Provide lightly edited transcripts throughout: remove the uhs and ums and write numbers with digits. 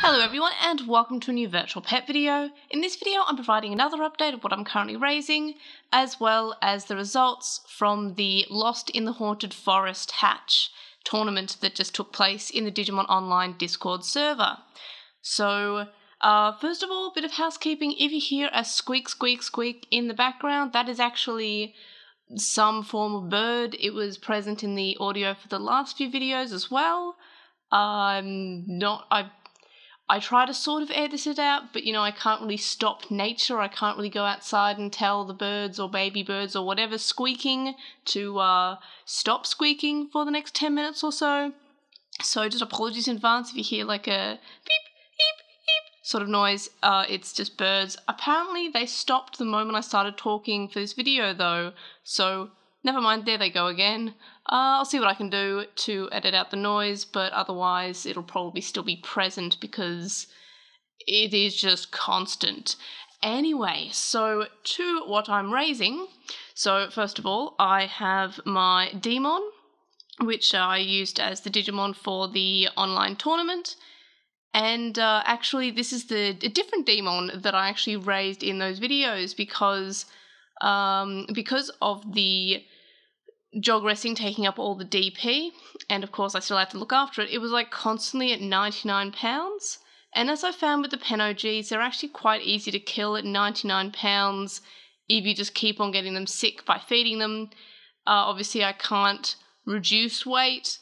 Hello everyone and welcome to a new virtual pet video. In this video I'm providing another update of what I'm currently raising, as well as the results from the Lost in the Haunted Forest hatch tournament that just took place in the Digimon Online Discord server. So, first of all, a bit of housekeeping. If you hear a squeak squeak squeak in the background, that is actually some form of bird. It was present in the audio for the last few videos as well. I try to sort of edit it out, but I can't really stop nature. I can't really go outside and tell the birds or baby birds or whatever squeaking to stop squeaking for the next 10 minutes or so. So just apologies in advance if you hear like a beep, beep, beep sort of noise. It's just birds. Apparently they stopped the moment I started talking for this video though, so never mind, there they go again. I'll see what I can do to edit out the noise, but otherwise it'll probably still be present because it is just constant. Anyway, so to what I'm raising. So first of all, I have my Demon, which I used as the Digimon for the online tournament. And actually this is a different Demon that I actually raised in those videos because of the Jogressing taking up all the DP, and of course I still had to look after it. It was like constantly at £99, and as I found with the Pen OGs, they're actually quite easy to kill at £99 if you just keep on getting them sick by feeding them. Obviously I can't reduce weight.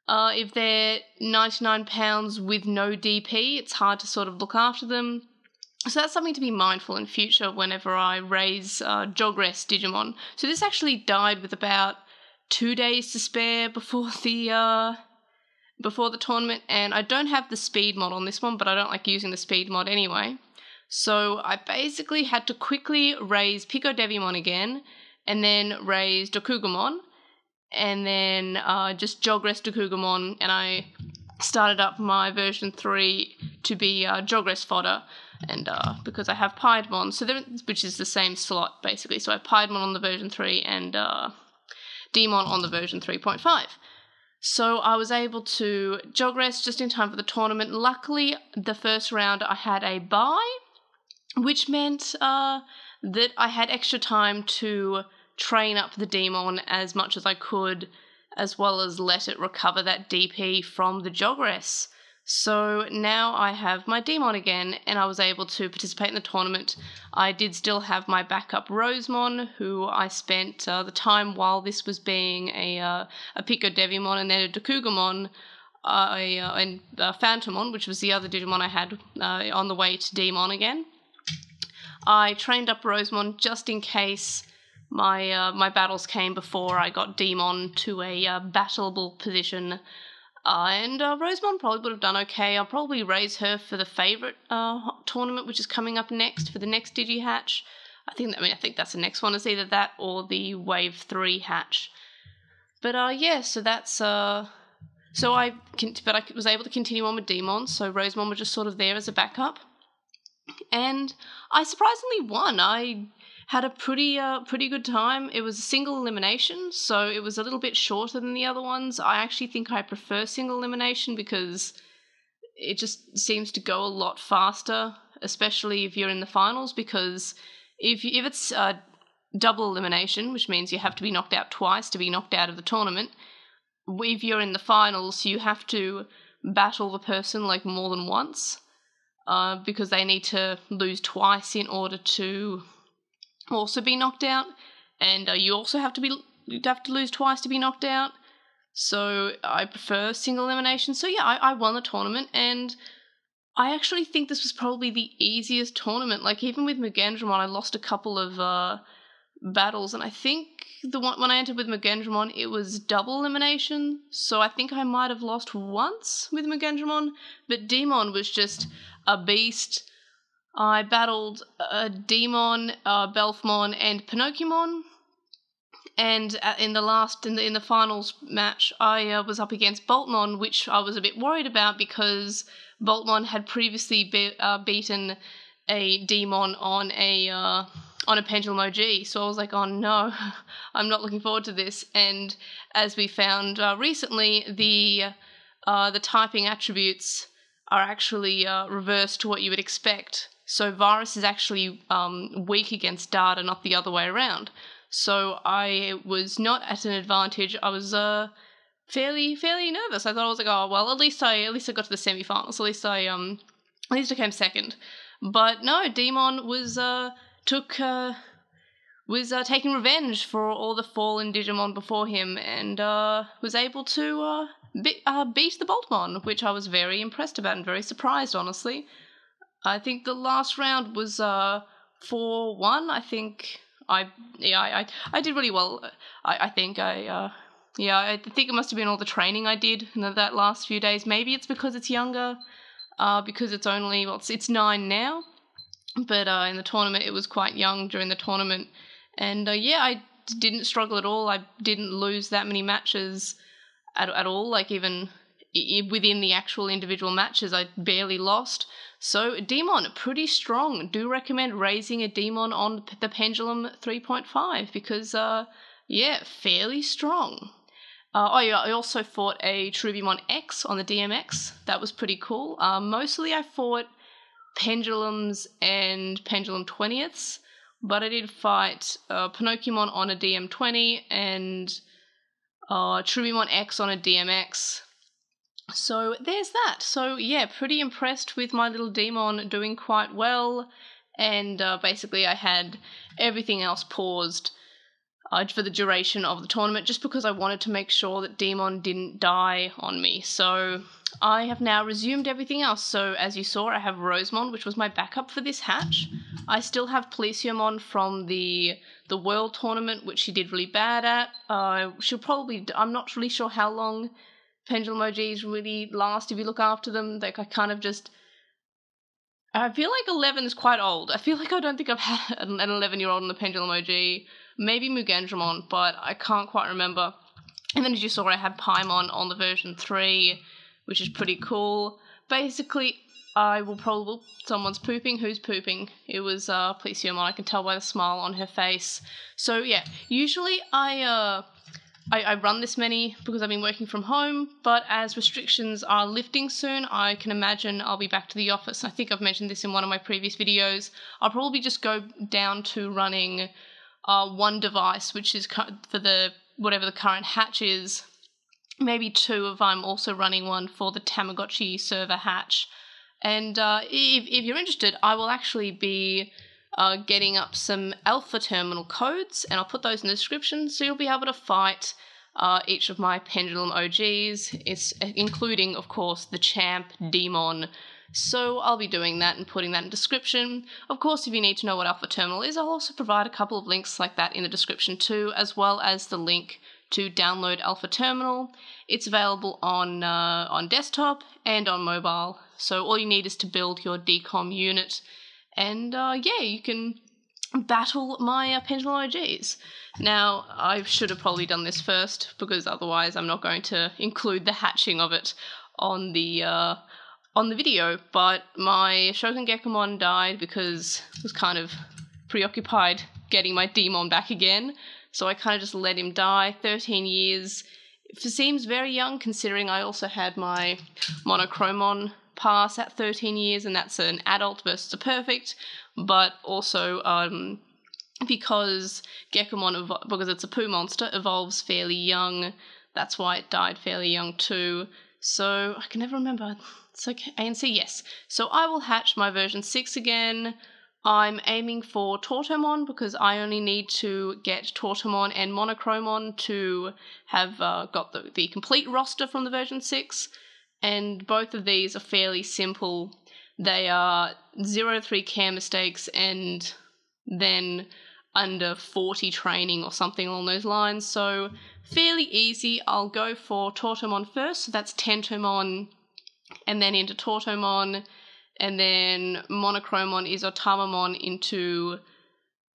If they're £99 with no DP, it's hard to sort of look after them. So that's something to be mindful in future whenever I raise Jogress Digimon. So this actually died with about 2 days to spare before the tournament, and I don't have the speed mod on this one, but I don't like using the speed mod anyway. So I basically had to quickly raise Pico Devimon again, and then raise Dokugumon, and then just Jogress Dokugumon, and I started up my version 3 to be Jogress fodder. And because I have Piedmon, which is the same slot basically, so I have Piedmon on the version 3 and Demon on the version 3.5. So I was able to Jogress just in time for the tournament. Luckily, the first round I had a bye, which meant that I had extra time to train up the Demon as much as I could, as well as let it recover that DP from the Jogress. So now I have my Demon again, and I was able to participate in the tournament. I did still have my backup Rosemon, who I spent the time while this was being a Pico Devimon and then a Dokugumon, and Phantomon, which was the other Digimon I had on the way to Demon again. I trained up Rosemon just in case my battles came before I got Demon to a battleable position. And Rosemon probably would have done okay. I'll probably raise her for the favourite tournament, which is coming up next for the next Digi hatch. I think that's the next one. Is either that or the Wave 3 hatch. But yeah, so that's but I was able to continue on with Demon, so Rosemon was just sort of there as a backup, and I surprisingly won. I had a pretty good time. It was a single elimination, so it was a little bit shorter than the other ones. I actually think I prefer single elimination because it just seems to go a lot faster, especially if you're in the finals, because if it's double elimination, which means you have to be knocked out twice to be knocked out of the tournament, if you're in the finals, you have to battle the person like more than once, because they need to lose twice in order to also be knocked out, and you also have to lose twice to be knocked out. So I prefer single elimination. So yeah, I won the tournament, and I actually think this was probably the easiest tournament. Like even with Mugendramon, I lost a couple of battles, and I think the one when I entered with Mugendramon, it was double elimination. So I think I might have lost once with Mugendramon, but Demon was just a beast. I battled Demon, Belphmon, and Pinocchimon, and in the finals match, I was up against Boltmon, which I was a bit worried about because Boltmon had previously beaten a Demon on a Pendulum OG, so I was like, oh no, I'm not looking forward to this. And as we found recently, the typing attributes are actually reversed to what you would expect. So Virus is actually weak against Data, not the other way around. So I was not at an advantage. I was fairly nervous. I thought I was like, oh well, at least I got to the semi-finals. At least I came second. But no, Demon was taking revenge for all the fallen Digimon before him, and was able to beat the Boltmon, which I was very impressed about and very surprised, honestly. I think the last round was 4-1. I think I did really well. I think I think it must have been all the training I did in that last few days. Maybe it's because it's younger, because it's only, it's 9 now, but in the tournament it was quite young during the tournament. And I didn't struggle at all. I didn't lose that many matches at all. Like, even within the actual individual matches, I barely lost. So Demon, pretty strong. Do recommend raising a Demon on the Pendulum 3.5 because, fairly strong. I also fought a Trubimon X on the DMX. That was pretty cool. Mostly I fought Pendulums and Pendulum 20ths. But I did fight Pinocchimon on a DM20 and Trubimon X on a DMX. So there's that. So yeah, pretty impressed with my little Demon doing quite well. And basically I had everything else paused for the duration of the tournament just because I wanted to make sure that Demon didn't die on me. So I have now resumed everything else. So as you saw, I have Rosemon, which was my backup for this hatch. I still have Policiamon from the World Tournament, which she did really bad at. I'm not really sure how long Pendulum OGs really last if you look after them. Like, I feel like 11 is quite old. I feel like I don't think I've had an 11-year-old in the Pendulum OG. Maybe Mugandramon, but I can't quite remember. And then as you saw, I had Paimon on the version 3, which is pretty cool. Basically, someone's pooping. Who's pooping? It was Policiamon. I can tell by the smile on her face. So yeah, usually I run this many because I've been working from home, but as restrictions are lifting soon, I can imagine I'll be back to the office. I think I've mentioned this in one of my previous videos. I'll probably just go down to running one device, which is for whatever the current hatch is. Maybe 2 if I'm also running one for the Tamagotchi server hatch. And if you're interested, I will actually be getting up some alpha terminal codes, and I'll put those in the description, so you'll be able to fight each of my Pendulum OGs, including, of course, the Champ Demon. So I'll be doing that and putting that in the description. Of course, if you need to know what alpha terminal is, I'll also provide a couple of links like that in the description too, as well as the link to download Alpha Terminal. It's available on desktop and on mobile, so all you need is to build your DCOM unit, and you can battle my Pendulum OGs. Now, I should have probably done this first, because otherwise I'm not going to include the hatching of it on the video, but my Shogun Gekomon died because I was kind of preoccupied getting my Demon back again. So I kind of just let him die. 13 years. It seems very young considering I also had my Monochromon pass at 13 years, and that's an adult versus a perfect. But also because Gekomon, because it's a poo monster, evolves fairly young. That's why it died fairly young too. So I can never remember. It's okay. ANC, yes. So I will hatch my version 6 again. I'm aiming for Tortomon because I only need to get Tortomon and Monochromon to have got the complete roster from the version 6, and both of these are fairly simple. They are 0 to 3 care mistakes and then under 40 training or something along those lines, so fairly easy. I'll go for Tortomon first, so that's Tentomon, and then into Tortomon, and then Monochromon is Otamamon into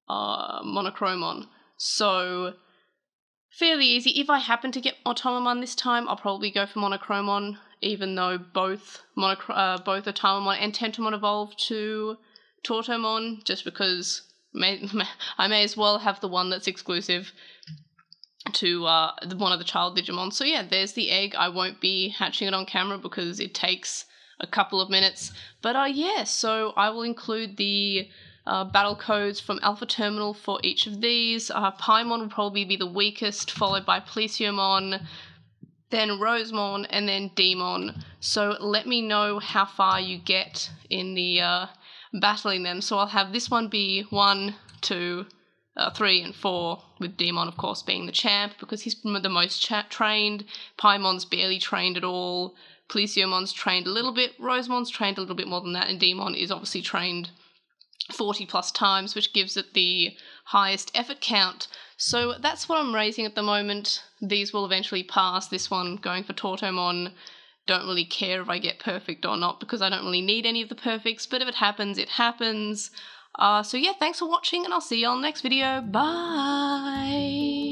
Monochromon. So fairly easy. If I happen to get Otamamon this time, I'll probably go for Monochromon, even though both Otamamon and Tentomon evolve to Tortomon, just because I may as well have the one that's exclusive to one of the child Digimon. So yeah, there's the egg. I won't be hatching it on camera because it takes a couple of minutes. But yeah, so I will include the battle codes from Alpha Terminal for each of these. Paimon will probably be the weakest, followed by Plesiomon, then Rosemon, and then Demon. So let me know how far you get in the battling them. So I'll have this one be 1, 2, 3, and 4, with Demon, of course, being the champ, because he's the most trained. Paimon's barely trained at all. Plesiomon's trained a little bit. Rosemon's trained a little bit more than that, and Demon is obviously trained 40 plus times, which gives it the highest effort count. So that's what I'm raising at the moment. These will eventually pass. This one going for Tortomon. Don't really care if I get perfect or not, because I don't really need any of the perfects, but if it happens, it happens. So yeah, thanks for watching, and I'll see you on the next video. Bye!